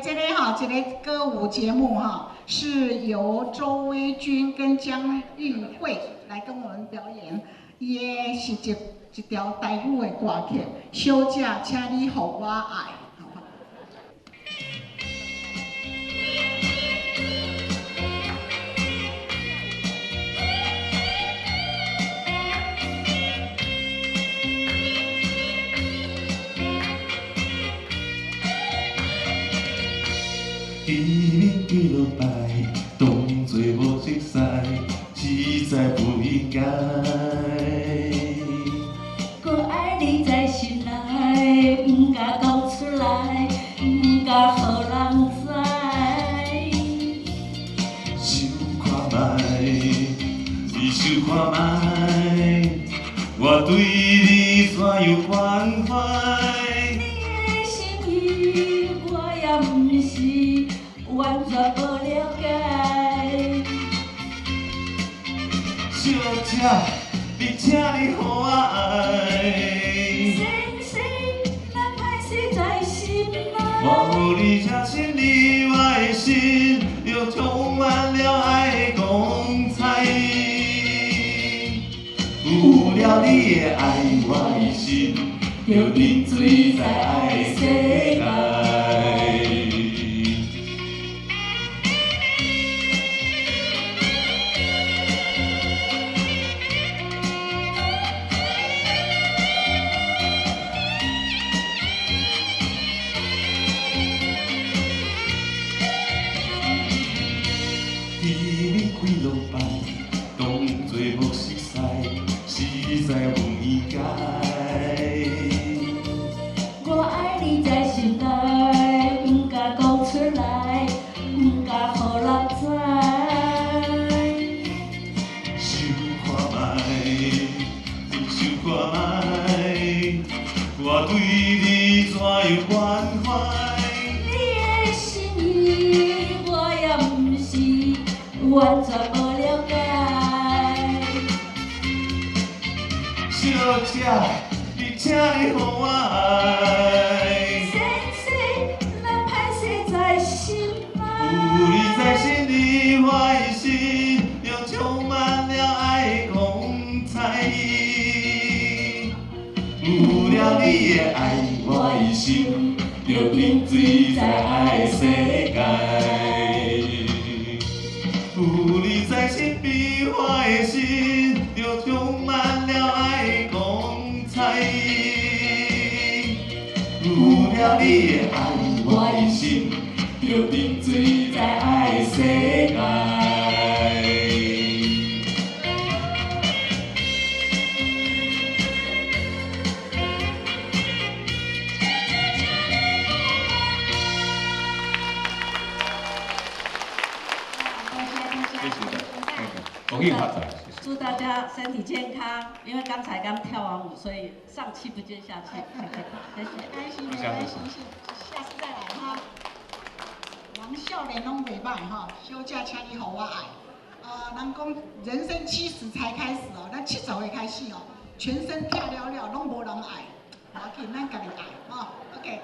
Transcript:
这个歌舞节目是由周威君跟江玉慧来跟我们表演，伊的是一条台语的歌曲，小姐，请你予我爱。 记你几落摆，当作无熟悉，实在不应该。我爱你在心内，不敢讲出来，不敢予人知。想看卖，你想看卖，我对你怎样关怀？ 完全无了解，小姐，你请你予我爱。先生，咱歹势在心内。我予你这深意外的心，又充满了爱的光彩。有了你的爱，我的心就沉醉在爱的世界。 记你几落摆，当作无熟悉，实在不应该。我爱你在心内，不敢讲出来，不敢予人知。想看卖，你想看卖，我对你怎样关怀？你的心意，我也不是。 完全无了解，小姐，你请你予我爱。先生，咱歹势在心内。有你在心里，我的心又充满了爱的光彩。有了你的爱，我的心就沉醉在爱的世界。 有你在身边，我的心就充满了爱的光彩。有了你的爱，我的心就沉醉在爱的世界。 恭喜发财！祝大家身体健康。因为刚才刚跳完舞，所以上气不接下气。谢谢，开心的，开心，下次再来哈。人少年拢袂歹哈，小姐，请你予我爱。人讲人生70才开始哦，咱70岁开始哦，全身跳了了，拢无人爱，要紧咱家己爱哦。